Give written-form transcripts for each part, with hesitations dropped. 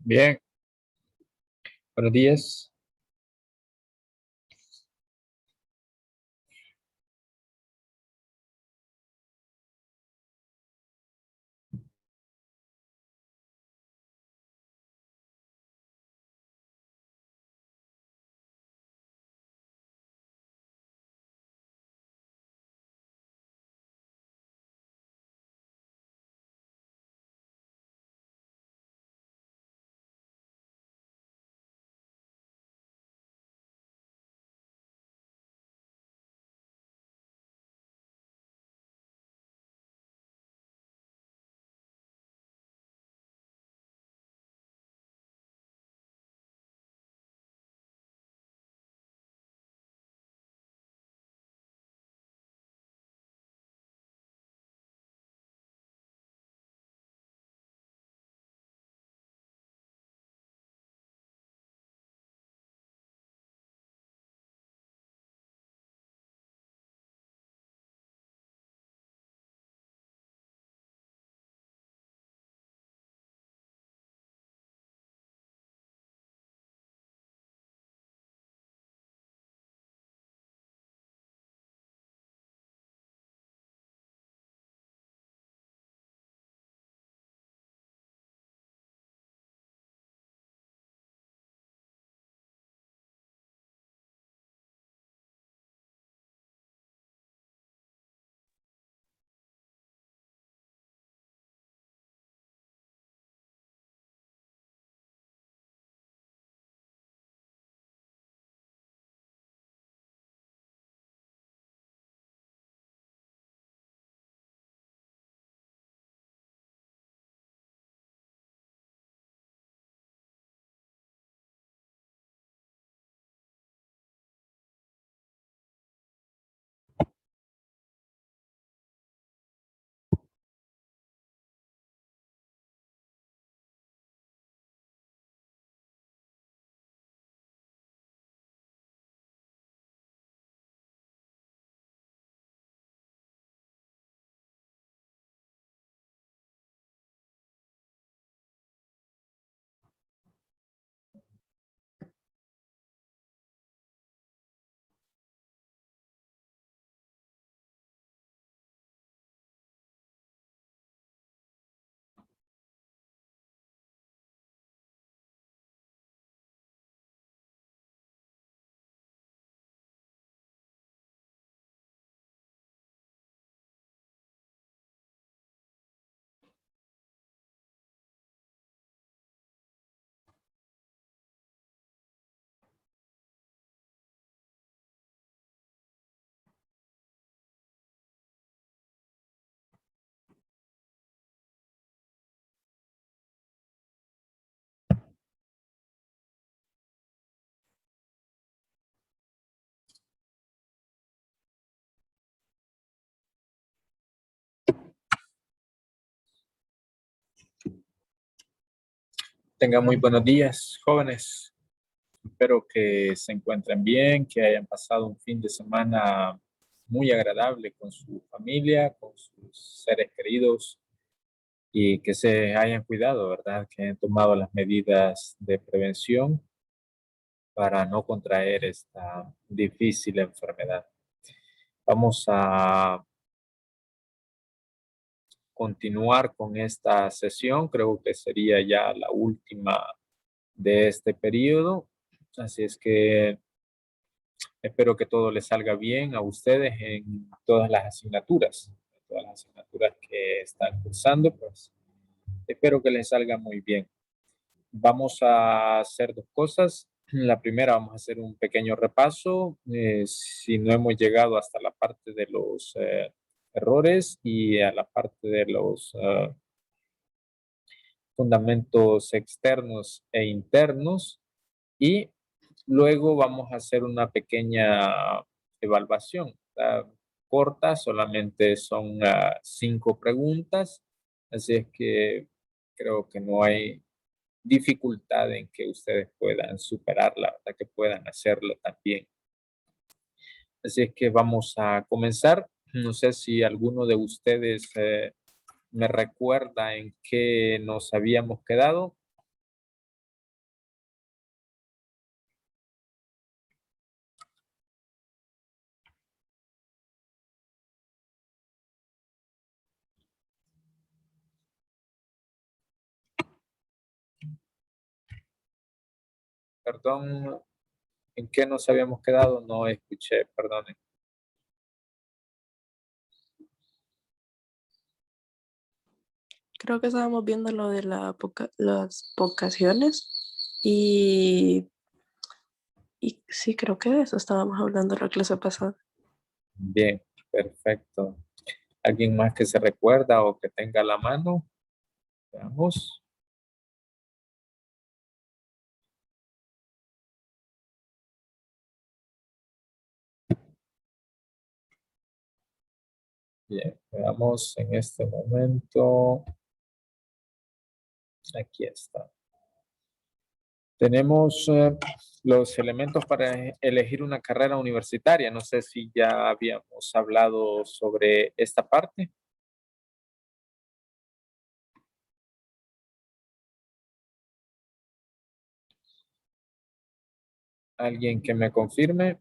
Bien, buenos días. Tengan muy buenos días, jóvenes. Espero que se encuentren bien, que hayan pasado un fin de semana muy agradable con su familia, con sus seres queridos y que se hayan cuidado, ¿verdad? Que hayan tomado las medidas de prevención para no contraer esta difícil enfermedad. Vamos a continuar con esta sesión. Creo que sería ya la última de este periodo. Así es que Espero que todo les salga bien a ustedes en todas las asignaturas que están cursando, pues espero que les salga muy bien. Vamos a hacer dos cosas. La primera, vamos a hacer un pequeño repaso. Si no hemos llegado hasta la parte de los errores y a la parte de los fundamentos externos e internos. Y luego vamos a hacer una pequeña evaluación, ¿verdad? Corta, solamente son 5 preguntas. Así es que creo que no hay dificultad en que ustedes puedan superarla, ¿verdad? Que puedan hacerlo también. Así es que vamos a comenzar. No sé si alguno de ustedes me recuerda en qué nos habíamos quedado. Perdón, ¿en qué nos habíamos quedado? No escuché, perdonen. Creo que estábamos viendo lo de las vocaciones y, y sí, creo que de eso estábamos hablando la clase pasada. Bien, perfecto. ¿Alguien más que se recuerda o que tenga la mano? Veamos. Bien, veamos en este momento. Aquí está. Tenemos los elementos para elegir una carrera universitaria. No sé si ya habíamos hablado sobre esta parte. ¿Alguien que me confirme?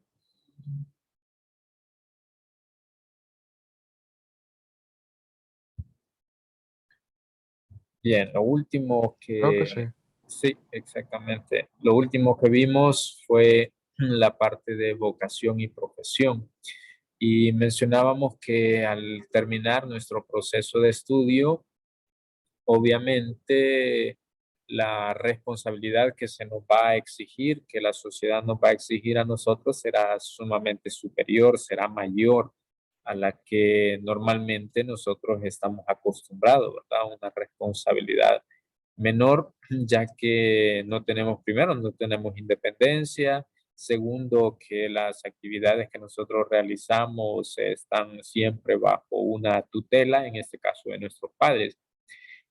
Bien, lo último Creo que sí. que... Sí, exactamente. Lo último que vimos fue la parte de vocación y profesión. Y mencionábamos que al terminar nuestro proceso de estudio, obviamente la responsabilidad que se nos va a exigir, que la sociedad nos va a exigir a nosotros, será sumamente superior, será mayor a la que normalmente nosotros estamos acostumbrados, ¿verdad? Una responsabilidad menor, ya que no tenemos, primero, no tenemos independencia. Segundo, que las actividades que nosotros realizamos están siempre bajo una tutela, en este caso de nuestros padres.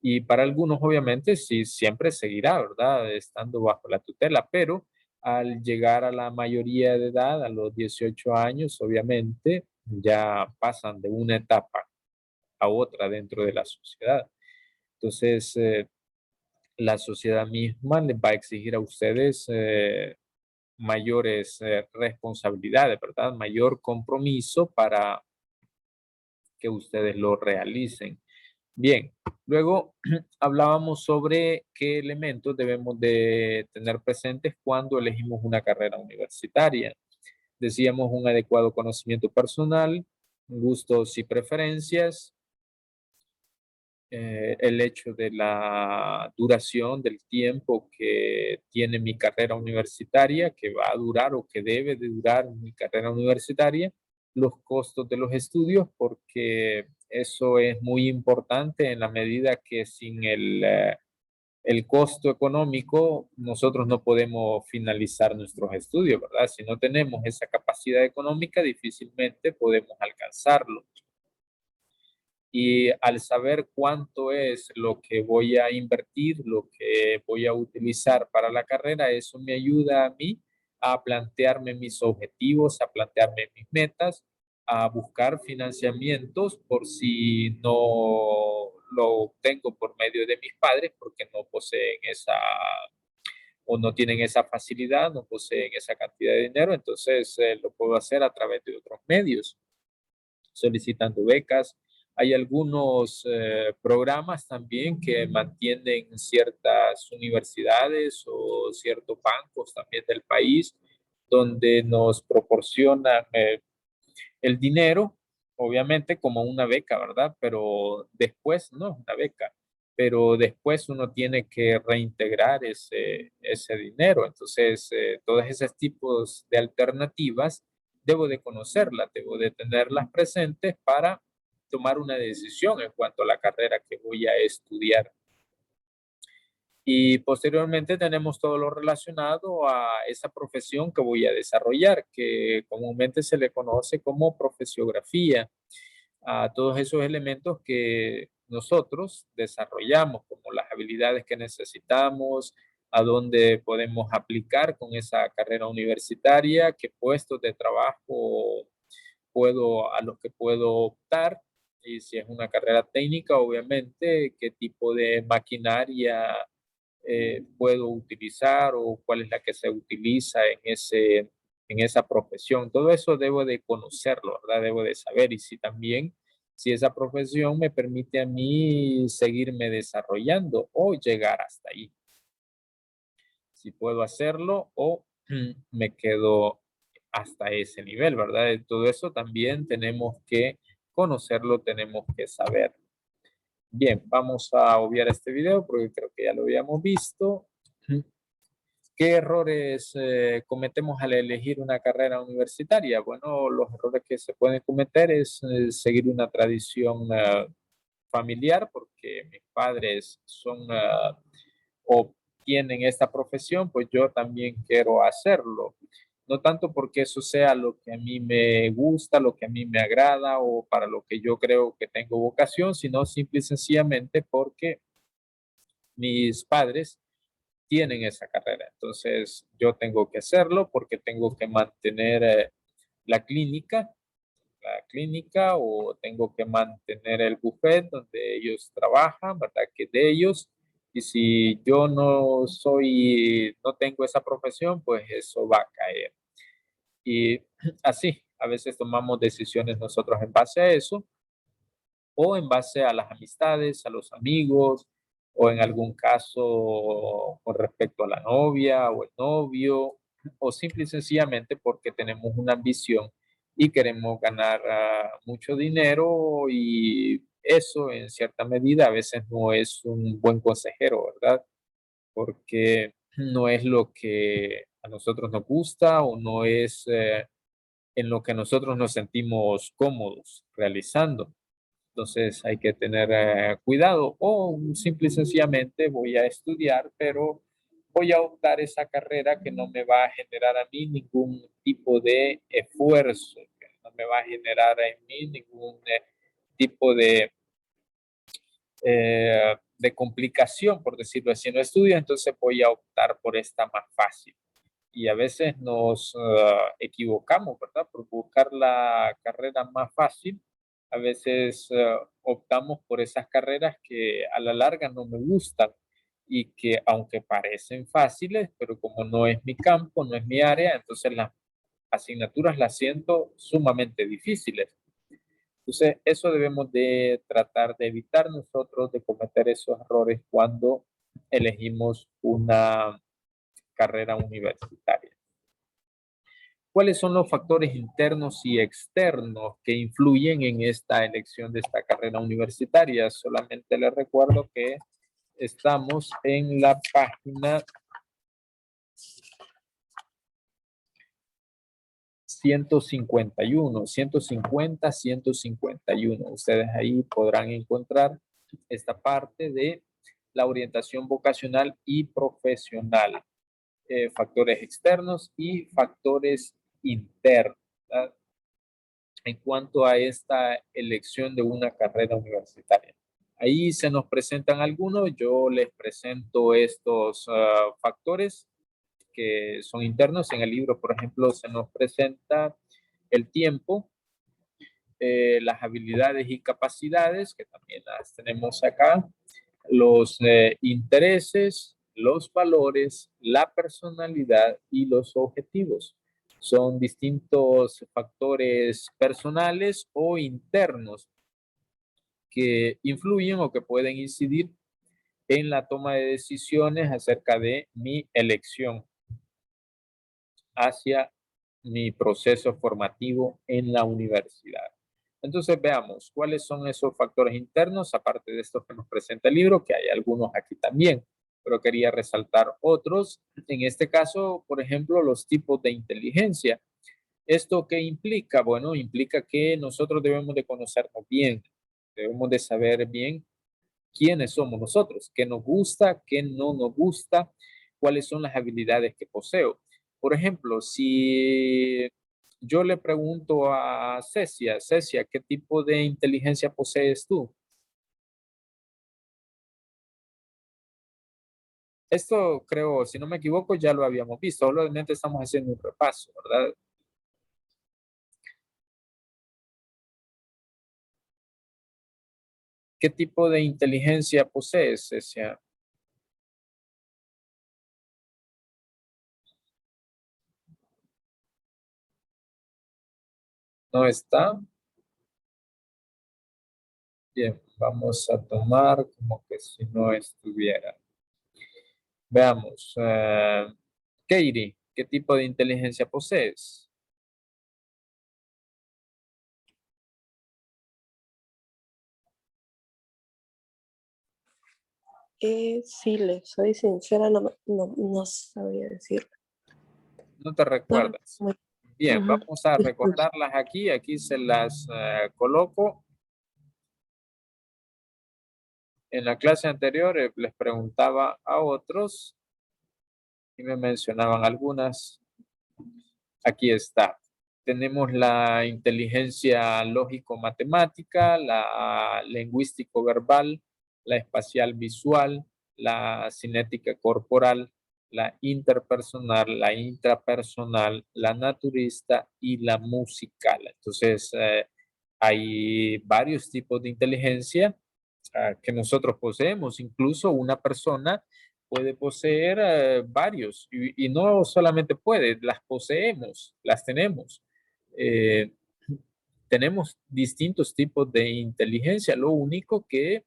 Y para algunos, obviamente, sí, siempre seguirá, ¿verdad? Estando bajo la tutela, pero al llegar a la mayoría de edad, a los 18 años, obviamente, ya pasan de una etapa a otra dentro de la sociedad. Entonces, la sociedad misma les va a exigir a ustedes mayores responsabilidades, ¿verdad? Mayor compromiso para que ustedes lo realicen. Bien, luego hablábamos sobre qué elementos debemos de tener presentes cuando elegimos una carrera universitaria. Decíamos un adecuado conocimiento personal, gustos y preferencias, el hecho de la duración del tiempo que tiene mi carrera universitaria, que va a durar o que debe de durar mi carrera universitaria, los costos de los estudios, porque eso es muy importante en la medida que sin el costo económico nosotros no podemos finalizar nuestros estudios, ¿verdad? Si no tenemos esa capacidad económica, difícilmente podemos alcanzarlo. Y al saber cuánto es lo que voy a invertir, lo que voy a utilizar para la carrera, eso me ayuda a mí a plantearme mis objetivos, a plantearme mis metas, a buscar financiamientos por si no lo obtengo por medio de mis padres, porque no poseen esa o no tienen esa facilidad, no poseen esa cantidad de dinero, entonces lo puedo hacer a través de otros medios solicitando becas. Hay algunos programas también que mantienen ciertas universidades o ciertos bancos también del país donde nos proporcionan proporcionan el dinero, obviamente como una beca, ¿verdad? Pero después no es una beca, pero después uno tiene que reintegrar ese dinero. Entonces, todos esos tipos de alternativas debo de conocerlas, debo de tenerlas presentes para tomar una decisión en cuanto a la carrera que voy a estudiar. Y posteriormente tenemos todo lo relacionado a esa profesión que voy a desarrollar, que comúnmente se le conoce como profesiografía, a todos esos elementos que nosotros desarrollamos, como las habilidades que necesitamos, a dónde podemos aplicar con esa carrera universitaria, qué puestos de trabajo a los que puedo optar, y si es una carrera técnica, obviamente, qué tipo de maquinaria puedo utilizar o cuál es la que se utiliza en esa profesión. Todo eso debo de conocerlo, ¿verdad? Debo de saber y si esa profesión me permite a mí seguirme desarrollando o llegar hasta ahí. Si puedo hacerlo o me quedo hasta ese nivel, ¿verdad? Todo eso también tenemos que conocerlo, tenemos que saber. Bien, vamos a obviar este video porque creo que ya lo habíamos visto. ¿Qué errores cometemos al elegir una carrera universitaria? Bueno, los errores que se pueden cometer es seguir una tradición familiar, porque mis padres son o tienen esta profesión, pues yo también quiero hacerlo. No tanto porque eso sea lo que a mí me gusta, lo que a mí me agrada o para lo que yo creo que tengo vocación, sino simple y sencillamente porque mis padres tienen esa carrera. Entonces yo tengo que hacerlo porque tengo que mantener la clínica, o tengo que mantener el buffet donde ellos trabajan, ¿verdad? Que es de ellos. Y si yo no tengo esa profesión, pues eso va a caer. Y así, a veces tomamos decisiones nosotros en base a eso o en base a las amistades, a los amigos, o en algún caso con respecto a la novia o el novio, o simple y sencillamente porque tenemos una ambición y queremos ganar mucho dinero y eso en cierta medida a veces no es un buen consejero, ¿verdad? Porque no es lo que a nosotros nos gusta o no es en lo que nosotros nos sentimos cómodos realizando. Entonces hay que tener cuidado o simple y sencillamente voy a estudiar, pero voy a optar esa carrera que no me va a generar a mí ningún tipo de esfuerzo, que no me va a generar en mí ningún tipo de complicación, por decirlo así. No estudio, entonces voy a optar por esta más fácil. Y a veces nos equivocamos, ¿verdad? Por buscar la carrera más fácil. A veces optamos por esas carreras que a la larga no me gustan y que aunque parecen fáciles, pero como no es mi campo, no es mi área, entonces las asignaturas las siento sumamente difíciles. Entonces, eso debemos de tratar de evitar nosotros de cometer esos errores cuando elegimos una carrera universitaria. ¿Cuáles son los factores internos y externos que influyen en esta elección de esta carrera universitaria? Solamente les recuerdo que estamos en la página 151, 150, 151. Ustedes ahí podrán encontrar esta parte de la orientación vocacional y profesional. Factores externos y factores internos, ¿verdad? En cuanto a esta elección de una carrera universitaria. Ahí se nos presentan algunos, yo les presento estos factores que son internos. En el libro, por ejemplo, se nos presenta el tiempo, las habilidades y capacidades, que también las tenemos acá, los intereses, los valores, la personalidad y los objetivos. Son distintos factores personales o internos que influyen o que pueden incidir en la toma de decisiones acerca de mi elección hacia mi proceso formativo en la universidad. Entonces veamos cuáles son esos factores internos, aparte de estos que nos presenta el libro, que hay algunos aquí también, pero quería resaltar otros. En este caso, por ejemplo, los tipos de inteligencia. ¿Esto qué implica? Bueno, implica que nosotros debemos de conocernos bien, debemos de saber bien quiénes somos nosotros, qué nos gusta, qué no nos gusta, cuáles son las habilidades que poseo. Por ejemplo, si yo le pregunto a Cecia, Cecia, ¿qué tipo de inteligencia posees tú? Esto creo, si no me equivoco, ya lo habíamos visto, solamente estamos haciendo un repaso, ¿verdad? ¿Qué tipo de inteligencia posees, Cecia? ¿No está? Bien, vamos a tomar como que si no estuviera. Veamos. Katie, ¿qué tipo de inteligencia posees? Si le soy sincera, no sabría decirlo. No te No, recuerdas. muy, Bien, ujú. vamos a Disculpe. recordarlas aquí. Aquí se las coloco. En la clase anterior les preguntaba a otros y me mencionaban algunas. Aquí está. Tenemos la inteligencia lógico-matemática, la lingüístico-verbal, la espacial visual, la cinética corporal, la interpersonal, la intrapersonal, la naturista y la musical. Entonces, hay varios tipos de inteligencia que nosotros poseemos. Incluso una persona puede poseer varios y no solamente puede, las poseemos, las tenemos. Eh, tenemos distintos tipos de inteligencia, lo único que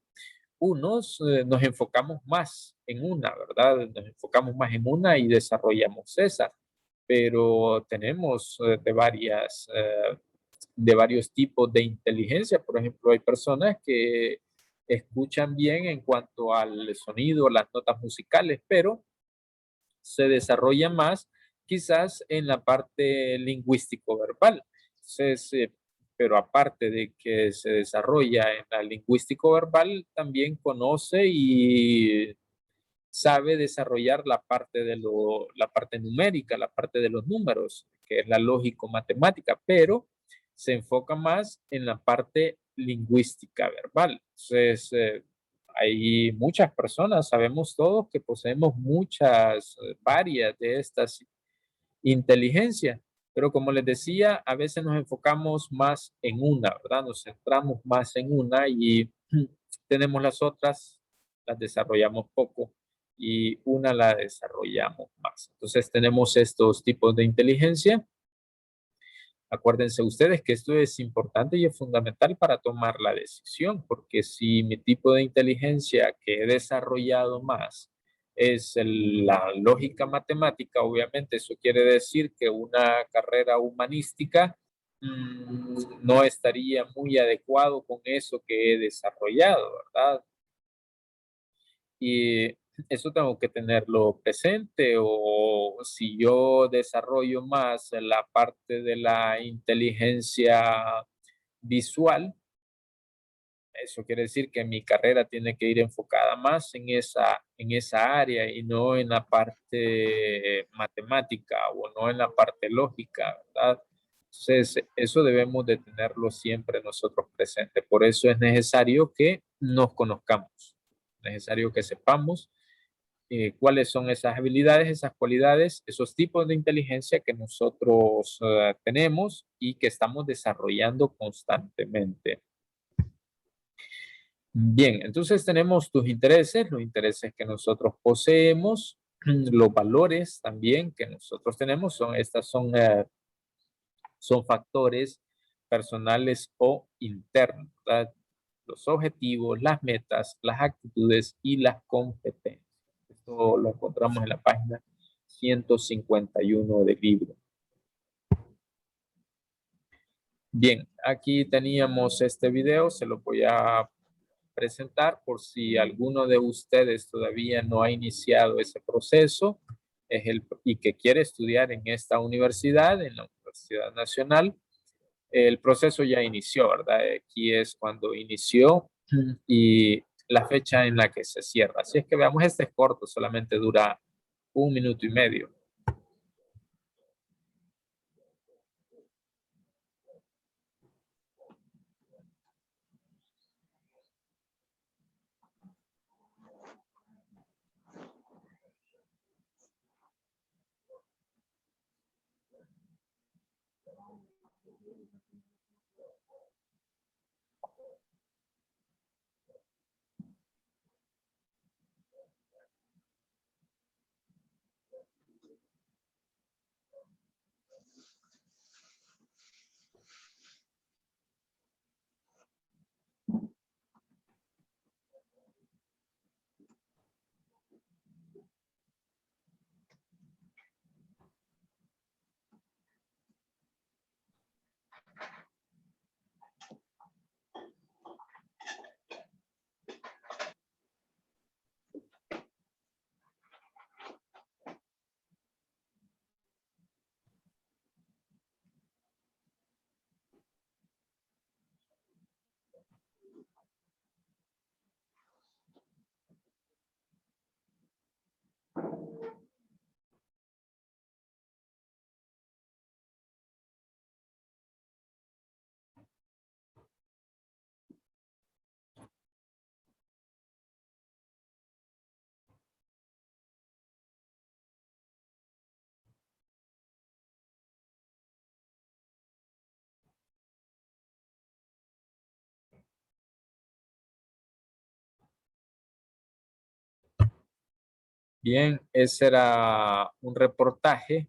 unos nos enfocamos más en una, ¿verdad? Nos enfocamos más en una y desarrollamos esa, pero tenemos de varios tipos de inteligencia. Por ejemplo, hay personas que escuchan bien en cuanto al sonido, las notas musicales, pero se desarrolla más quizás en la parte lingüístico-verbal. Entonces, pero aparte de que se desarrolla en la lingüístico-verbal, también conoce y sabe desarrollar la parte numérica, la parte de los números, que es la lógico-matemática, pero se enfoca más en la parte lingüística verbal. Entonces, hay muchas personas, sabemos todos que poseemos muchas, varias de estas inteligencias, pero como les decía, a veces nos enfocamos más en una, ¿verdad? Nos centramos más en una y tenemos las otras, las desarrollamos poco y una la desarrollamos más. Entonces tenemos estos tipos de inteligencia. Acuérdense ustedes que esto es importante y es fundamental para tomar la decisión, porque si mi tipo de inteligencia que he desarrollado más es la lógica matemática, obviamente eso quiere decir que una carrera humanística no estaría muy adecuado con eso que he desarrollado, ¿verdad? Y eso tengo que tenerlo presente, o si yo desarrollo más la parte de la inteligencia visual, eso quiere decir que mi carrera tiene que ir enfocada más en esa área y no en la parte matemática o no en la parte lógica, ¿verdad? Entonces, eso debemos de tenerlo siempre nosotros presente. Por eso es necesario que nos conozcamos, necesario que sepamos cuáles son esas habilidades, esas cualidades, esos tipos de inteligencia que nosotros tenemos y que estamos desarrollando constantemente. Bien, entonces tenemos tus intereses, los intereses que nosotros poseemos, los valores también que nosotros tenemos, son factores personales o internos, ¿verdad? Los objetivos, las metas, las actitudes y las competencias. Esto lo encontramos en la página 151 del libro. Bien, aquí teníamos este video, se lo voy a presentar por si alguno de ustedes todavía no ha iniciado ese proceso y que quiere estudiar en esta universidad, en la Universidad Nacional. El proceso ya inició, ¿verdad? Aquí es cuando inició y la fecha en la que se cierra. Así es que veamos, este es corto, solamente dura 1 minuto y medio. Bien, ese era un reportaje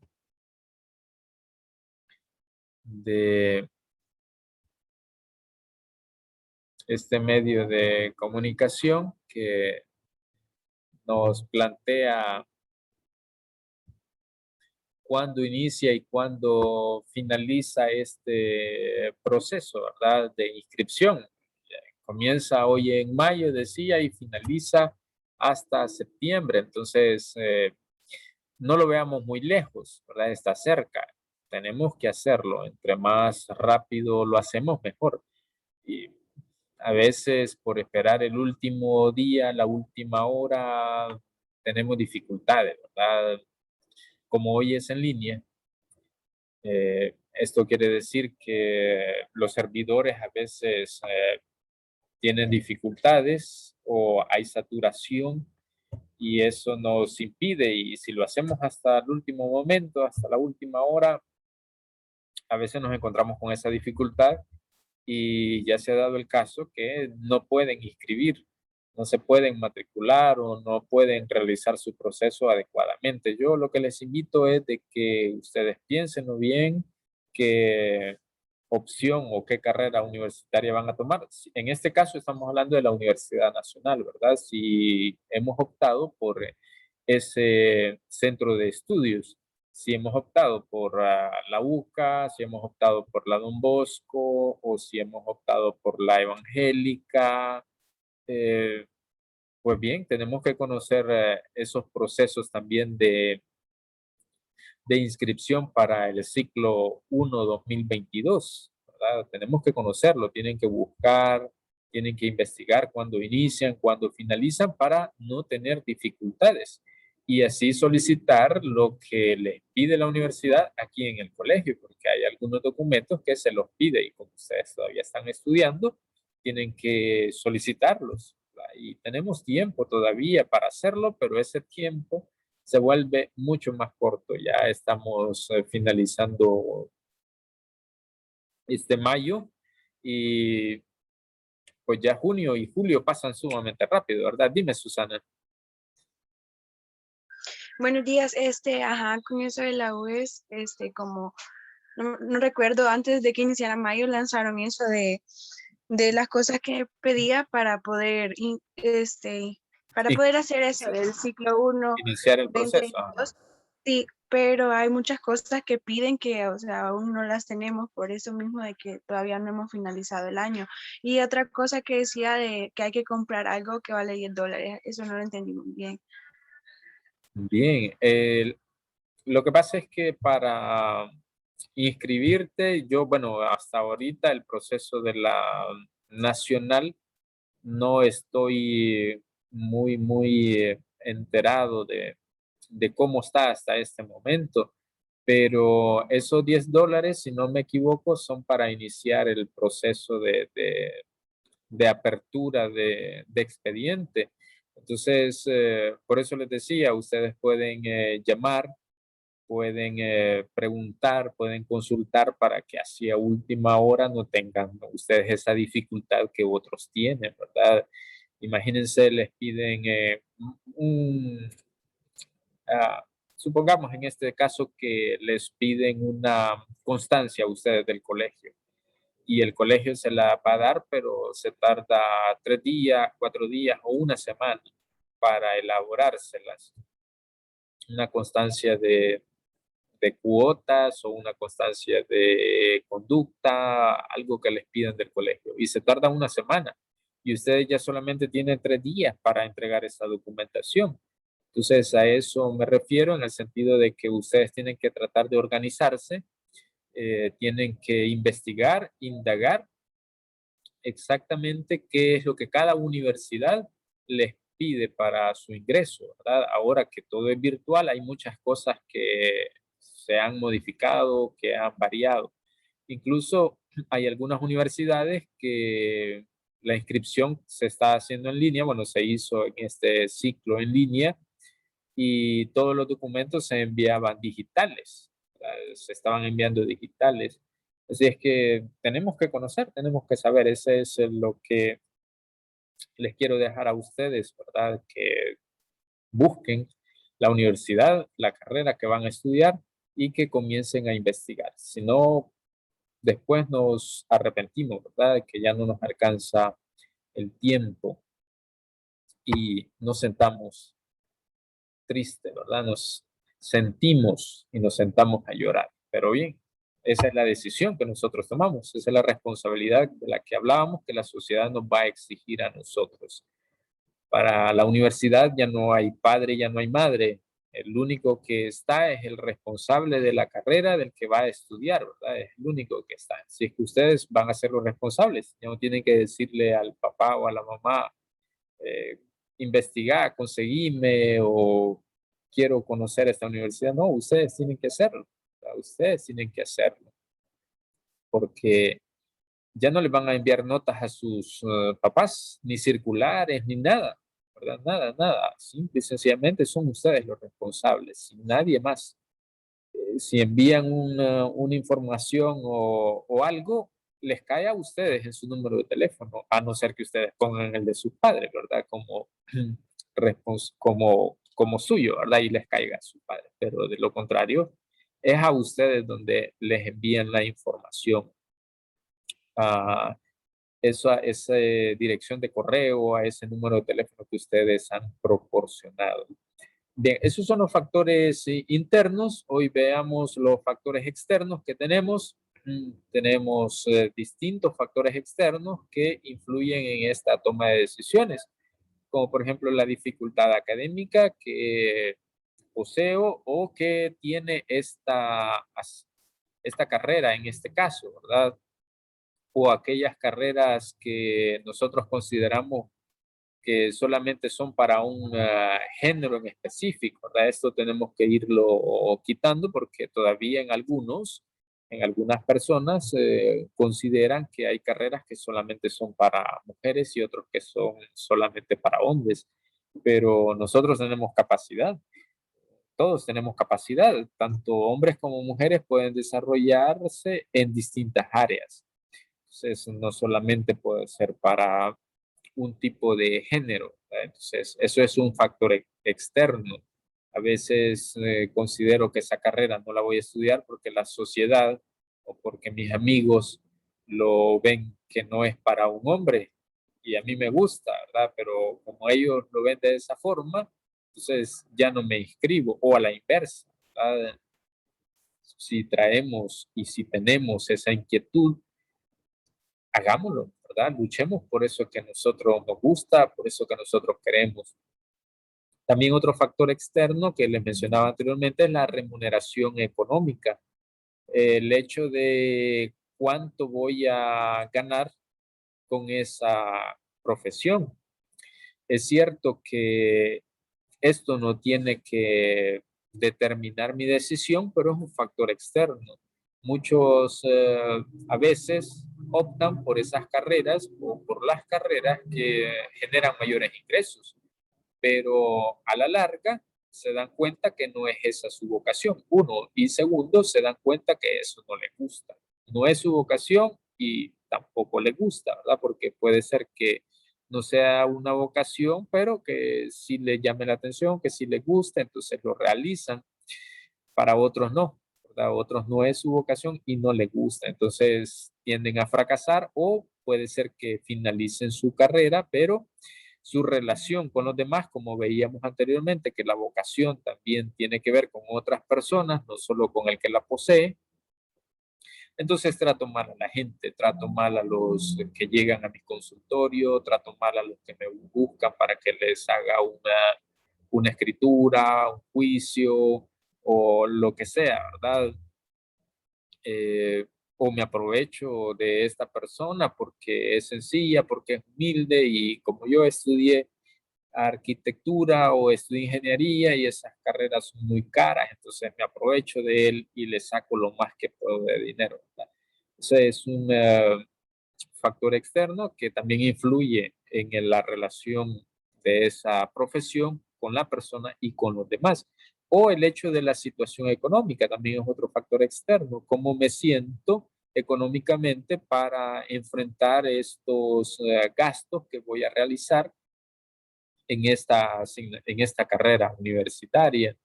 de este medio de comunicación que nos plantea cuándo inicia y cuándo finaliza este proceso, ¿verdad? De inscripción. Comienza hoy en mayo, decía, y finaliza hasta septiembre. Entonces, no lo veamos muy lejos, ¿verdad? Está cerca. Tenemos que hacerlo. Entre más rápido lo hacemos, mejor. Y a veces por esperar el último día, la última hora, tenemos dificultades, ¿verdad? Como hoy es en línea, esto quiere decir que los servidores a veces tienen dificultades o hay saturación y eso nos impide, y si lo hacemos hasta el último momento, hasta la última hora, a veces nos encontramos con esa dificultad y ya se ha dado el caso que no pueden inscribir, no se pueden matricular o no pueden realizar su proceso adecuadamente. Yo lo que les invito es de que ustedes piensen bien qué opción o qué carrera universitaria van a tomar. En este caso estamos hablando de la Universidad Nacional, ¿verdad? Si hemos optado por ese centro de estudios, si hemos optado por la UCA, si hemos optado por la Don Bosco o si hemos optado por la Evangélica, eh, pues bien, tenemos que conocer esos procesos también de inscripción para el ciclo 1 2022, ¿verdad? Tenemos que conocerlo, tienen que buscar, tienen que investigar cuándo inician, cuándo finalizan para no tener dificultades y así solicitar lo que les pide la universidad aquí en el colegio, porque hay algunos documentos que se los pide y como ustedes todavía están estudiando, tienen que solicitarlos, ¿verdad? Y tenemos tiempo todavía para hacerlo, pero ese tiempo se vuelve mucho más corto. Ya estamos finalizando este mayo y pues ya junio y julio pasan sumamente rápido, ¿verdad? Dime, Susana. Buenos días, con eso de la UES, como no recuerdo, antes de que iniciara mayo lanzaron eso de las cosas que pedía para poder, para Sí, poder hacer eso del ciclo 1, iniciar el proceso. 2022. Sí, pero hay muchas cosas que piden que, o sea, aún no las tenemos por eso mismo de que todavía no hemos finalizado el año. Y otra cosa que decía de que hay que comprar algo que vale $10, eso no lo entendí muy bien. Bien, lo que pasa es que para inscribirte, yo, bueno, hasta ahorita el proceso de la nacional no estoy muy enterado de cómo está hasta este momento, pero esos $10, si no me equivoco, son para iniciar el proceso de apertura de expediente. Entonces, por eso les decía, ustedes pueden llamar, pueden preguntar, pueden consultar para que así a última hora no tengan ustedes esa dificultad que otros tienen, ¿verdad? Imagínense, les piden supongamos en este caso que les piden una constancia a ustedes del colegio y el colegio se la va a dar, pero se tarda 3 días, 4 días o una semana para elaborárselas. Una constancia de cuotas o una constancia de conducta, algo que les pidan del colegio. Y se tarda una semana y ustedes ya solamente tienen 3 días para entregar esa documentación. Entonces, a eso me refiero en el sentido de que ustedes tienen que tratar de organizarse, tienen que investigar, indagar exactamente qué es lo que cada universidad les pide para su ingreso, ¿verdad? Ahora que todo es virtual, hay muchas cosas que se han modificado, que han variado. Incluso hay algunas universidades que la inscripción se está haciendo en línea, bueno, se hizo en este ciclo en línea y todos los documentos se enviaban digitales, se estaban enviando digitales. Así es que tenemos que conocer, tenemos que saber, ese es lo que les quiero dejar a ustedes, ¿verdad? Que busquen la universidad, la carrera que van a estudiar y que comiencen a investigar. Si no, después nos arrepentimos, ¿verdad? Que ya no nos alcanza el tiempo y nos sentamos tristes, ¿verdad? Nos sentimos y nos sentamos a llorar. Pero bien, esa es la decisión que nosotros tomamos, esa es la responsabilidad de la que hablábamos que la sociedad nos va a exigir a nosotros. Para la universidad ya no hay padre, ya no hay madre. El único que está es el responsable de la carrera del que va a estudiar, ¿verdad? Es el único que está. Si es que ustedes van a ser los responsables, ya no tienen que decirle al papá o a la mamá, eh, investigar, conseguirme o quiero conocer esta universidad. No, ustedes tienen que hacerlo. ¿Verdad? Ustedes tienen que hacerlo. Porque ya no le van a enviar notas a sus papás, ni circulares, ni nada, ¿verdad? Nada, nada. Simple y sencillamente son ustedes los responsables, y nadie más. Si envían una información o algo, les cae a ustedes en su número de teléfono, a no ser que ustedes pongan el de sus padres, ¿verdad? Como, como suyo, ¿verdad? Y les caiga a su padre. Pero de lo contrario, es a ustedes donde les envían la información. A esa dirección de correo, a ese número de teléfono que ustedes han proporcionado. Bien, esos son los factores internos. Hoy veamos los factores externos que tenemos. Tenemos distintos factores externos que influyen en esta toma de decisiones, como por ejemplo la dificultad académica que poseo o que tiene esta carrera en este caso, ¿verdad? O aquellas carreras que nosotros consideramos que solamente son para un género en específico, ¿verdad? Esto tenemos que irlo quitando porque todavía en algunas personas consideran que hay carreras que solamente son para mujeres y otros que son solamente para hombres, pero nosotros tenemos capacidad, todos tenemos capacidad, tanto hombres como mujeres pueden desarrollarse en distintas áreas. Entonces, no solamente puede ser para un tipo de género, ¿verdad? Entonces, eso es un factor externo. A veces considero que esa carrera no la voy a estudiar porque la sociedad o porque mis amigos lo ven que no es para un hombre y a mí me gusta, ¿verdad? Pero como ellos lo ven de esa forma, entonces ya no me inscribo o a la inversa. ¿verdad? Si traemos y si tenemos esa inquietud, hagámoslo, ¿verdad? Luchemos por eso que a nosotros nos gusta, por eso que nosotros queremos. También otro factor externo que les mencionaba anteriormente es la remuneración económica. El hecho de cuánto voy a ganar con esa profesión. Es cierto que esto no tiene que determinar mi decisión, pero es un factor externo. Muchos a veces optan por esas carreras o por las carreras que generan mayores ingresos, pero a la larga se dan cuenta que no es esa su vocación, uno, y segundo, se dan cuenta que eso no les gusta. No es su vocación y tampoco le gusta, ¿verdad? Porque puede ser que no sea una vocación, pero que sí le llame la atención, que sí le gusta, entonces lo realizan. Para otros no, ¿verdad? Otros no es su vocación y no les gusta, entonces tienden a fracasar o puede ser que finalicen su carrera, pero su relación con los demás, como veíamos anteriormente, que la vocación también tiene que ver con otras personas, no solo con el que la posee. Entonces trato mal a la gente, trato mal a los que llegan a mi consultorio, trato mal a los que me buscan para que les haga una escritura, un juicio o lo que sea, ¿verdad? O me aprovecho de esta persona porque es sencilla, porque es humilde y como yo estudié arquitectura o estudié ingeniería y esas carreras son muy caras, entonces me aprovecho de él y le saco lo más que puedo de dinero, ¿verdad? Ese es un factor externo que también influye en la relación de esa profesión con la persona y con los demás. O el hecho de la situación económica también es otro factor externo. ¿Cómo me siento económicamente para enfrentar estos gastos que voy a realizar en esta carrera universitaria?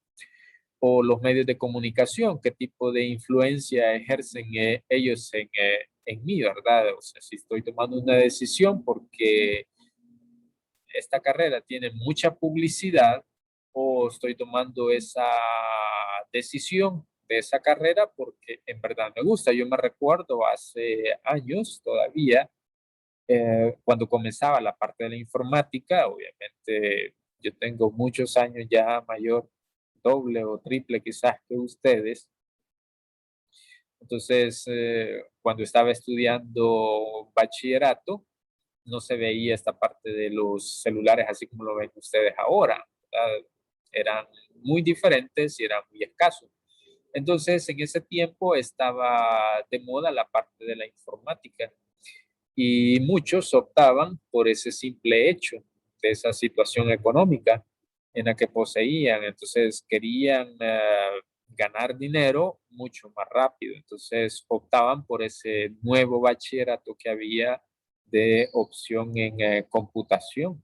O los medios de comunicación, qué tipo de influencia ejercen ellos en mí, ¿verdad? O sea, si estoy tomando una decisión porque esta carrera tiene mucha publicidad o estoy tomando esa decisión de esa carrera porque en verdad me gusta. Yo me recuerdo hace años todavía, cuando comenzaba la parte de la informática, obviamente yo tengo muchos años ya mayor, doble o triple quizás que ustedes. Entonces, cuando estaba estudiando bachillerato, no se veía esta parte de los celulares así como lo ven ustedes ahora, ¿verdad? Eran muy diferentes y eran muy escasos. Entonces, en ese tiempo estaba de moda la parte de la informática y muchos optaban por ese simple hecho de esa situación económica en la que poseían. Entonces, querían ganar dinero mucho más rápido. Entonces, optaban por ese nuevo bachillerato que había de opción en computación.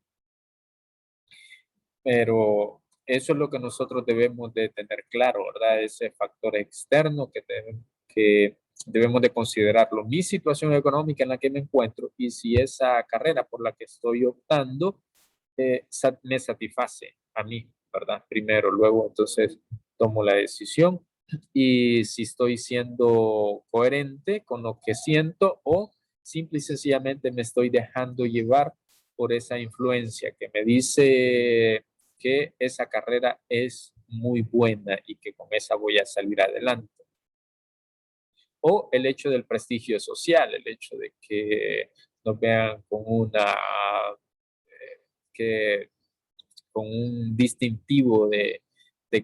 Pero eso es lo que nosotros debemos de tener claro, ¿verdad? Ese factor externo que debemos de considerarlo. Mi situación económica en la que me encuentro y si esa carrera por la que estoy optando me satisface a mí, ¿verdad? Primero, luego entonces tomo la decisión y si estoy siendo coherente con lo que siento o simple y sencillamente me estoy dejando llevar por esa influencia que me dice que esa carrera es muy buena y que con esa voy a salir adelante. O el hecho del prestigio social, el hecho de que nos vean con que, con un distintivo de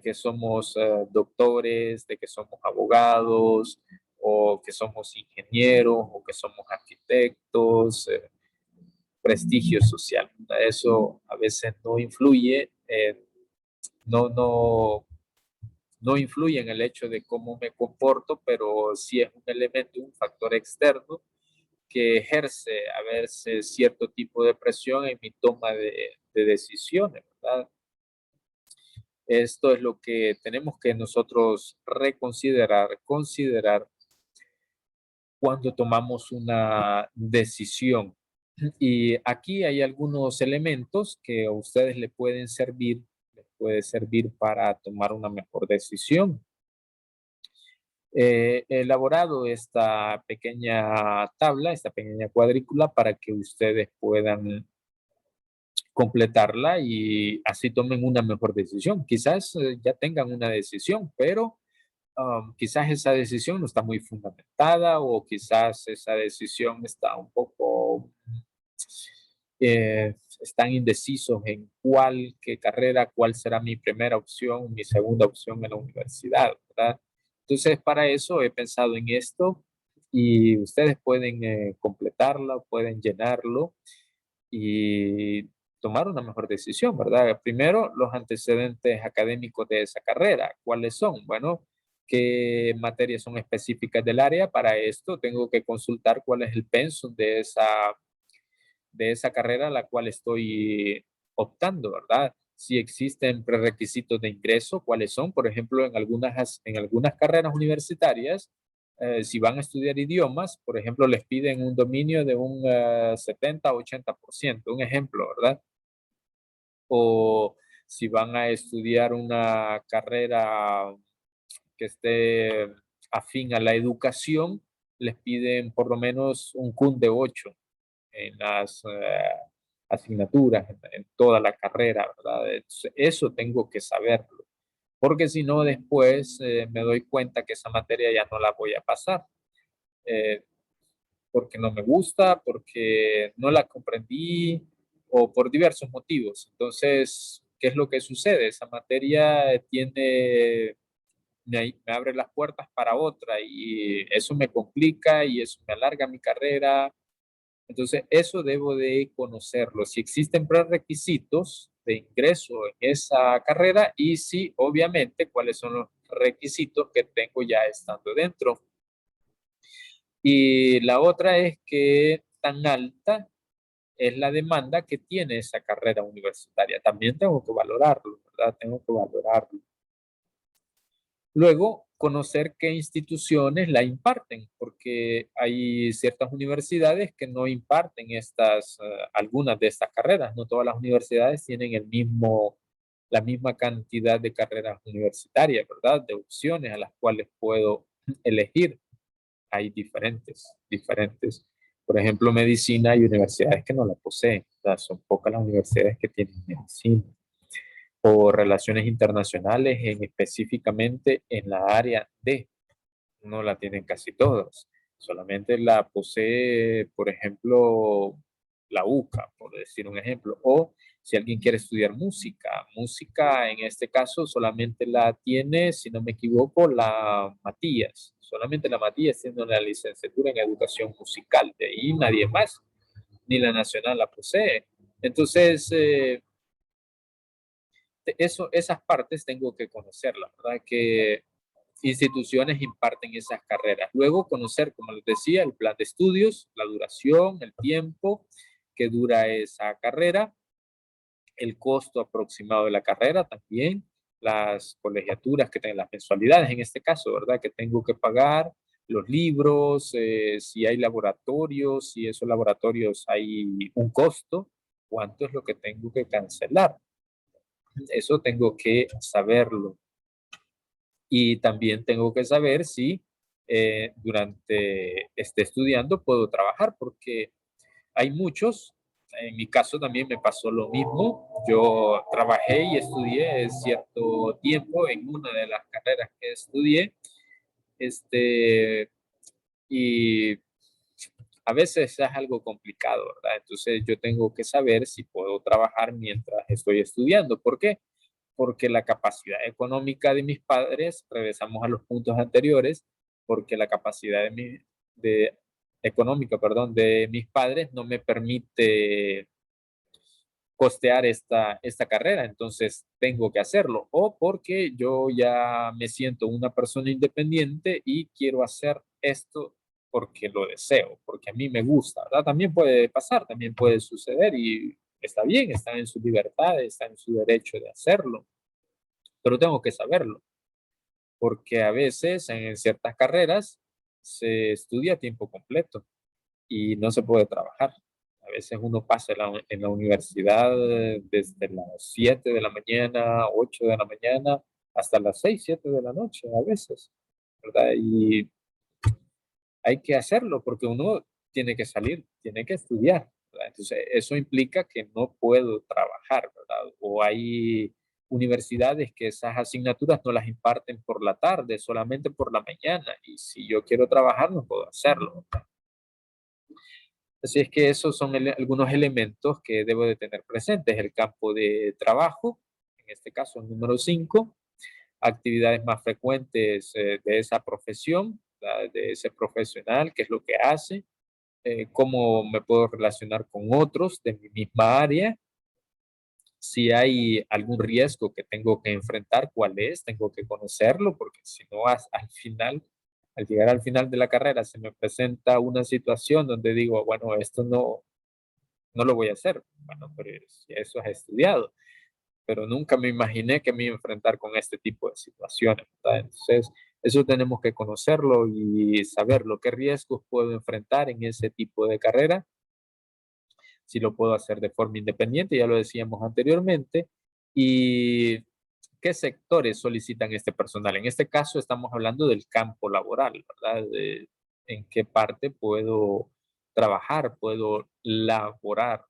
que somos doctores, de que somos abogados, o que somos ingenieros, o que somos arquitectos, prestigio social. Eso a veces no influye, no, no influye en el hecho de cómo me comporto, pero sí es un elemento, un factor externo que ejerce a veces cierto tipo de presión en mi toma de decisiones, ¿verdad? Esto es lo que tenemos que nosotros reconsiderar, considerar cuando tomamos una decisión. Y aquí hay algunos elementos que a ustedes les pueden servir para tomar una mejor decisión. He elaborado esta pequeña tabla, esta pequeña cuadrícula para que ustedes puedan completarla y así tomen una mejor decisión. Quizás ya tengan una decisión, pero quizás esa decisión no está muy fundamentada o quizás esa decisión está un poco, están indecisos en qué carrera, cuál será mi primera opción, mi segunda opción en la universidad, ¿verdad? Entonces, para eso he pensado en esto y ustedes pueden completarlo, pueden llenarlo y tomar una mejor decisión, ¿verdad? Primero, los antecedentes académicos de esa carrera. ¿Cuáles son? Bueno, qué materias son específicas del área. Para esto tengo que consultar cuál es el pensum de esa carrera a la cual estoy optando, ¿verdad? Si existen prerequisitos de ingreso, ¿cuáles son? Por ejemplo, en algunas carreras universitarias, si van a estudiar idiomas, por ejemplo, les piden un dominio de un 70 o 80%, un ejemplo, ¿verdad? O si van a estudiar una carrera que esté afín a la educación, les piden por lo menos un CUN de 8 en las asignaturas, en toda la carrera, ¿verdad? Eso tengo que saberlo, porque si no después me doy cuenta que esa materia ya no la voy a pasar, eh, porque no me gusta, porque no la comprendí o por diversos motivos. Entonces, ¿qué es lo que sucede? Esa materia me abre las puertas para otra y eso me complica y eso me alarga mi carrera. Entonces, eso debo de conocerlo. Si existen prerequisitos de ingreso en esa carrera y si, obviamente, cuáles son los requisitos que tengo ya estando dentro. Y la otra es que tan alta es la demanda que tiene esa carrera universitaria. También tengo que valorarlo, ¿verdad? Tengo que valorarlo. Luego, conocer qué instituciones la imparten, porque hay ciertas universidades que no imparten algunas de estas carreras. No todas las universidades tienen la misma cantidad de carreras universitarias, ¿verdad? De opciones a las cuales puedo elegir. Hay diferentes. Por ejemplo, medicina, hay universidades que no la poseen. O sea, son pocas las universidades que tienen medicina o relaciones internacionales específicamente en la área de, no la tienen casi todas. Solamente la posee, por ejemplo, la UCA, por decir un ejemplo. O si alguien quiere estudiar música en este caso solamente la tiene, si no me equivoco, la Matías. Solamente la Matías tiene una licenciatura en educación musical. De ahí nadie más, ni la nacional la posee. Entonces, esas partes tengo que conocerlas, ¿verdad? Que instituciones imparten esas carreras. Luego conocer, como les decía, el plan de estudios, la duración, el tiempo que dura esa carrera, el costo aproximado de la carrera también, las colegiaturas que tengan las mensualidades en este caso, ¿verdad? Que tengo que pagar, los libros, si hay laboratorios, si esos laboratorios hay un costo, cuánto es lo que tengo que cancelar. Eso tengo que saberlo. Y también tengo que saber si durante esté estudiando puedo trabajar, porque hay muchos, en mi caso también me pasó lo mismo. Yo trabajé y estudié cierto tiempo en una de las carreras que estudié, y a veces es algo complicado, ¿verdad? Entonces yo tengo que saber si puedo trabajar mientras estoy estudiando. ¿Por qué? Porque la capacidad económica de mis padres, regresamos a los puntos anteriores, porque la capacidad económica, perdón, de mis padres no me permite costear esta carrera, entonces tengo que hacerlo, o porque yo ya me siento una persona independiente y quiero hacer esto porque lo deseo, porque a mí me gusta, ¿verdad? También puede pasar, también puede suceder y está bien, está en su libertad, está en su derecho de hacerlo, pero tengo que saberlo, porque a veces en ciertas carreras se estudia a tiempo completo y no se puede trabajar. A veces uno pasa en la universidad desde las 7 de la mañana, 8 de la mañana, hasta las 6, 7 de la noche a veces, ¿verdad? Y hay que hacerlo porque uno tiene que salir, tiene que estudiar, ¿verdad? Entonces, eso implica que no puedo trabajar, ¿verdad? O hay universidades que esas asignaturas no las imparten por la tarde, solamente por la mañana. Y si yo quiero trabajar, no puedo hacerlo, ¿verdad? Así es que esos son algunos elementos que debo de tener presentes. El campo de trabajo, en este caso el número 5, actividades más frecuentes de esa profesión, ¿verdad? De ese profesional, qué es lo que hace, cómo me puedo relacionar con otros de mi misma área, si hay algún riesgo que tengo que enfrentar, cuál es, tengo que conocerlo, porque si no, al final, al llegar al final de la carrera, se me presenta una situación donde digo, bueno, esto no lo voy a hacer. Bueno, pero si eso has estudiado, pero nunca me imaginé que me iba a enfrentar con este tipo de situaciones, ¿verdad? Entonces, eso tenemos que conocerlo y saberlo, qué riesgos puedo enfrentar en ese tipo de carrera, si lo puedo hacer de forma independiente, ya lo decíamos anteriormente, y qué sectores solicitan este personal. En este caso estamos hablando del campo laboral, ¿verdad? En qué parte puedo trabajar, puedo laborar,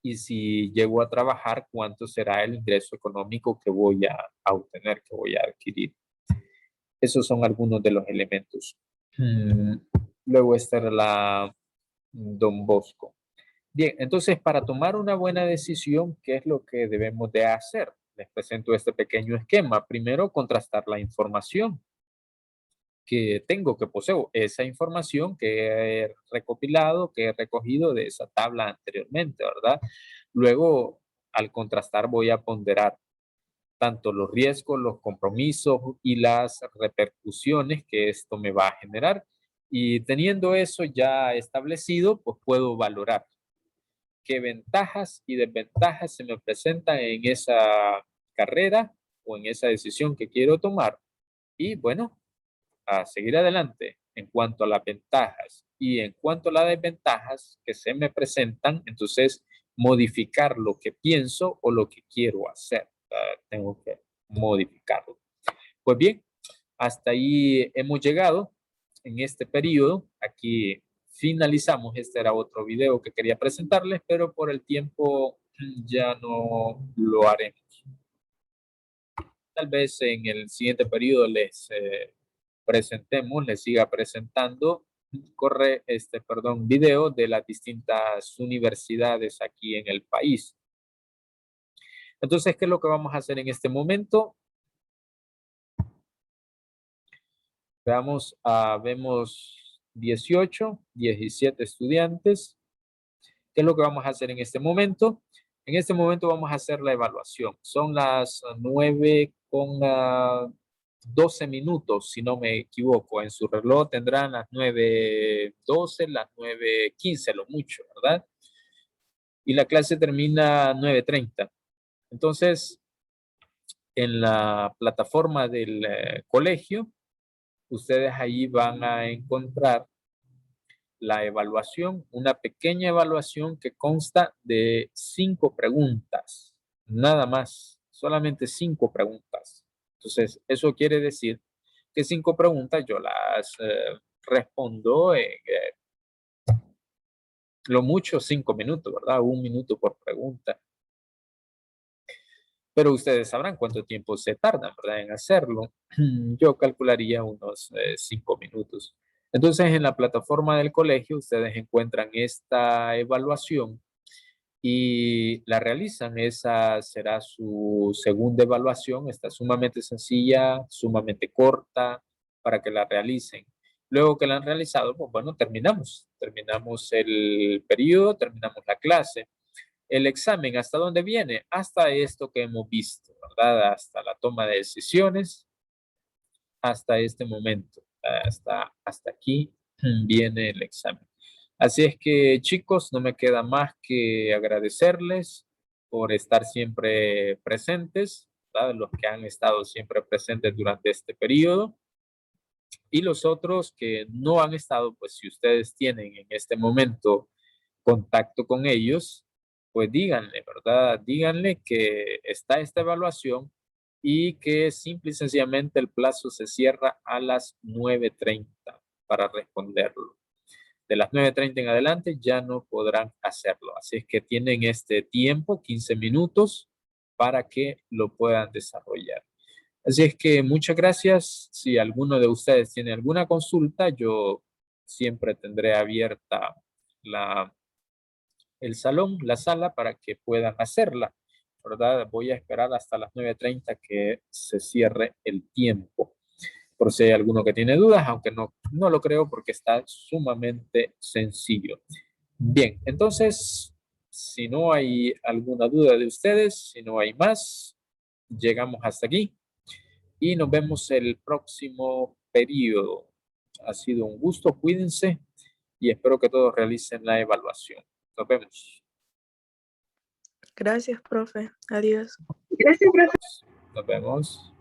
y si llego a trabajar, cuánto será el ingreso económico que voy a obtener, que voy a adquirir. Esos son algunos de los elementos. Luego está la Don Bosco. Bien, entonces para tomar una buena decisión, ¿qué es lo que debemos de hacer? Les presento este pequeño esquema. Primero, contrastar la información que tengo, que poseo, esa información que he recopilado, que he recogido de esa tabla anteriormente, ¿verdad? Luego, al contrastar, voy a ponderar tanto los riesgos, los compromisos y las repercusiones que esto me va a generar. Y teniendo eso ya establecido, pues puedo valorar qué ventajas y desventajas se me presentan en esa carrera o en esa decisión que quiero tomar. Y bueno, a seguir adelante en cuanto a las ventajas y en cuanto a las desventajas que se me presentan, entonces modificar lo que pienso o lo que quiero hacer. Tengo que modificarlo. Pues bien, hasta ahí hemos llegado en este periodo. Aquí finalizamos. Este era otro video que quería presentarles, pero por el tiempo ya no lo haremos. Tal vez en el siguiente periodo les les siga presentando, video de las distintas universidades aquí en el país. Entonces, ¿qué es lo que vamos a hacer en este momento? Veamos, vemos 18, 17 estudiantes. ¿Qué es lo que vamos a hacer en este momento? En este momento vamos a hacer la evaluación. Son las 9:12 minutos, si no me equivoco. En su reloj tendrán las 9:12, las 9:15, lo mucho, ¿verdad? Y la clase termina 9:30. Entonces, en la plataforma del colegio, ustedes ahí van a encontrar la evaluación, una pequeña evaluación que consta de 5 preguntas, nada más, solamente 5 preguntas. Entonces, eso quiere decir que 5 preguntas yo las respondo en lo mucho 5 minutos, ¿verdad? 1 minuto por pregunta. Pero ustedes sabrán cuánto tiempo se tardan, ¿verdad? En hacerlo. Yo calcularía unos 5 minutos. Entonces, en la plataforma del colegio, ustedes encuentran esta evaluación y la realizan. Esa será su segunda evaluación. Está sumamente sencilla, sumamente corta para que la realicen. Luego que la han realizado, pues bueno, terminamos. Terminamos el periodo, terminamos la clase. El examen, ¿hasta dónde viene? Hasta esto que hemos visto, ¿verdad? Hasta la toma de decisiones, hasta este momento, hasta aquí viene el examen. Así es que, chicos, no me queda más que agradecerles por estar siempre presentes, ¿verdad? Los que han estado siempre presentes durante este periodo. Y los otros que no han estado, pues si ustedes tienen en este momento contacto con ellos, pues díganle, ¿verdad? Díganle que está esta evaluación y que simple y sencillamente el plazo se cierra a las 9:30 para responderlo. De las 9:30 en adelante ya no podrán hacerlo. Así es que tienen este tiempo, 15 minutos, para que lo puedan desarrollar. Así es que muchas gracias. Si alguno de ustedes tiene alguna consulta, yo siempre tendré abierta el salón, la sala, para que puedan hacerla, ¿verdad? Voy a esperar hasta las 9:30 que se cierre el tiempo. Por si hay alguno que tiene dudas, aunque no lo creo porque está sumamente sencillo. Bien, entonces, si no hay alguna duda de ustedes, si no hay más, llegamos hasta aquí y nos vemos el próximo periodo. Ha sido un gusto, cuídense y espero que todos realicen la evaluación. Nos vemos. Gracias, profe. Adiós. Gracias, profe. Nos vemos.